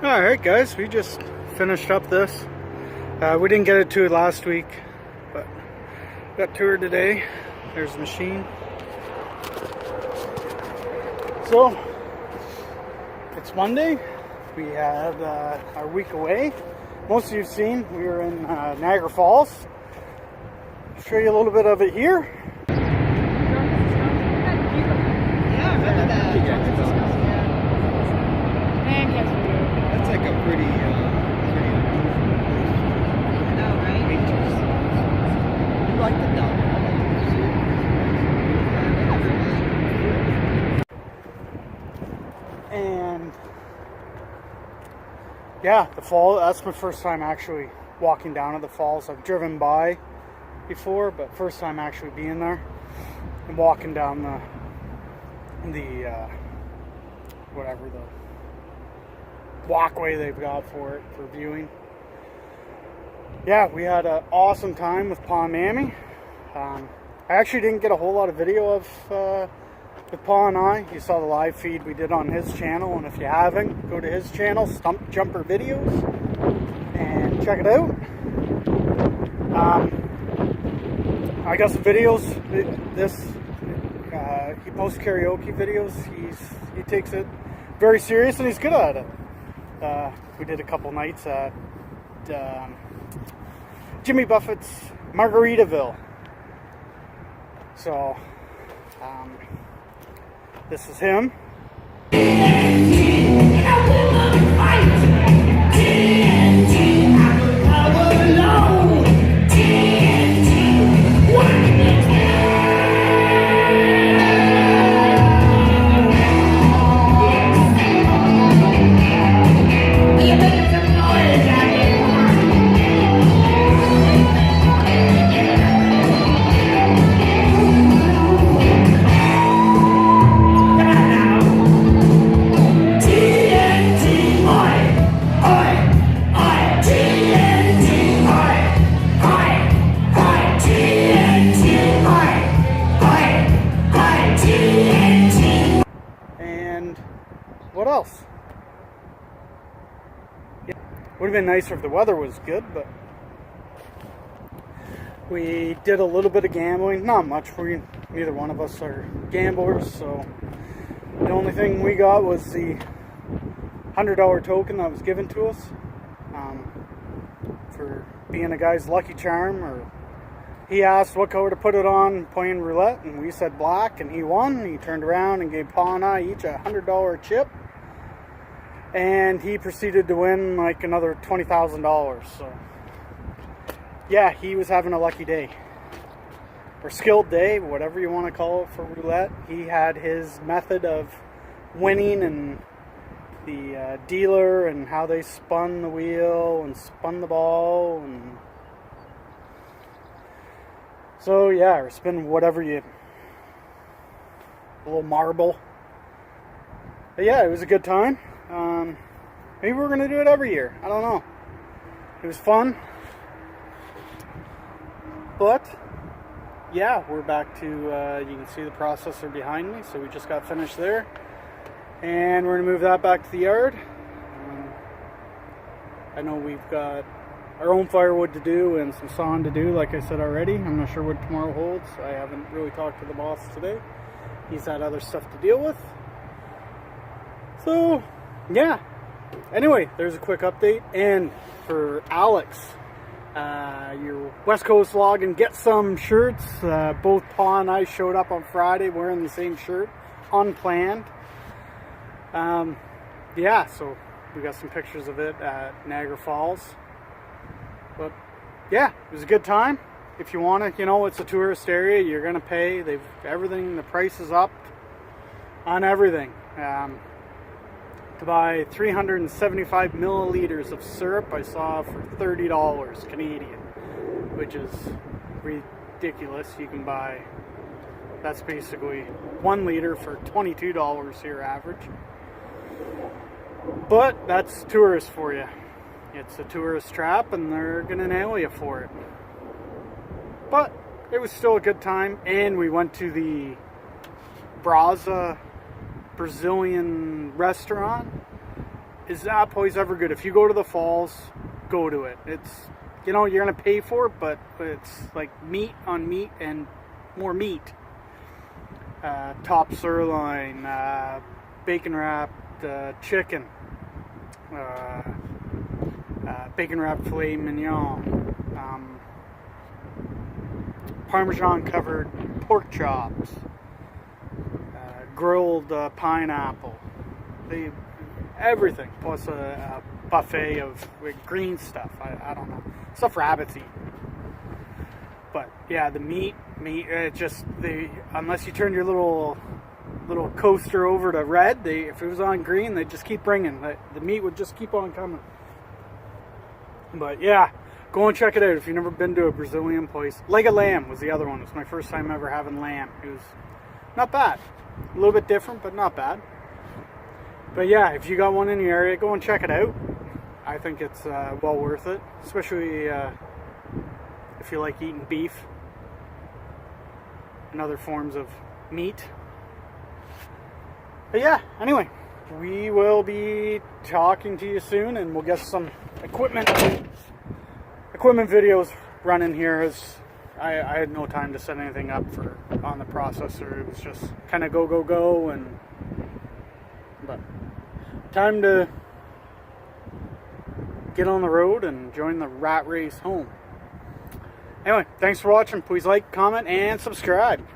Alright guys, we just finished up this. We didn't get it to it last week, but got to her today. There's the machine. So, it's Monday. We had our week away. Most of you have seen, we were in Niagara Falls. I'll show you a little bit of it here. That's like a pretty you like the duck. And yeah, the fall, that's my first time actually walking down to the falls. I've driven by before, but first time actually being there and walking down the whatever the walkway they've got for it for viewing. Yeah, we had an awesome time with Pa and Mammy. I actually didn't get a whole lot of video of with Pa and I. You saw the live feed we did on his channel, and if you haven't, go to his channel, Stump Jumper Videos, and check it out. I got some videos. He posts karaoke videos. He takes it very serious, and he's good at it. We did a couple nights at Jimmy Buffett's Margaritaville. So, this is him. What else? Yeah, would have been nicer if the weather was good, but we did a little bit of gambling. Not much. Neither one of us are gamblers, so the only thing we got was the $100 token that was given to us for being a guy's lucky charm. Or he asked what color to put it on playing roulette, and we said black, and he won. He turned around and gave Pa and I each a $100 chip. And he proceeded to win like another $20,000. So, yeah, he was having a lucky day. Or skilled day, whatever you want to call it for roulette. He had his method of winning, and the dealer, and how they spun the wheel and spun the ball. And so, yeah, or spin whatever a little marble. But yeah, it was a good time. Maybe we're going to do it every year. I don't know. It was fun. But, yeah, we're back to, you can see the processor behind me. So we just got finished there. And we're going to move that back to the yard. I know we've got our own firewood to do and some sawing to do, like I said already. I'm not sure what tomorrow holds. I haven't really talked to the boss today. He's had other stuff to deal with. So, yeah. Anyway, there's a quick update. And for Alex, your West Coast Log and Get Some shirts. Both Pa and I showed up on Friday wearing the same shirt, unplanned. Yeah, so we got some pictures of it at Niagara Falls. But yeah, it was a good time. If you want to, it's a tourist area, you're going to pay. Everything, the price is up on everything. To buy 375 milliliters of syrup, I saw for $30 Canadian, which is ridiculous. You can buy, that's basically 1 liter for $22 here average. But that's tourists for you. It's a tourist trap, and they're gonna nail you for it. But it was still a good time, and we went to the Brasa Brazilian restaurant. is that place ever good? If you go to the falls, go to it. It's, you know, you're going to pay for it, but it's like meat on meat and more meat. Top sirloin, bacon wrapped chicken, bacon wrapped filet mignon, Parmesan covered pork chops, grilled pineapple, everything, plus a buffet of green stuff. I don't know, stuff rabbits eat. But yeah, the meat, it just, unless you turn your little coaster over to red, if it was on green, they'd just keep bringing. The meat would just keep on coming. But yeah, go and check it out if you've never been to a Brazilian place. Leg of lamb was the other one. It was my first time ever having lamb. It was not bad. A little bit different, but not bad. But yeah, if you got one in the area, go and check it out. I think it's well worth it, especially if you like eating beef and other forms of meat. But yeah, anyway, we will be talking to you soon, and we'll get some equipment videos running here, as I had no time to set anything up on the processor. It was just kind of go, and but time to get on the road and join the rat race home. Anyway, thanks for watching. Please like, comment, and subscribe.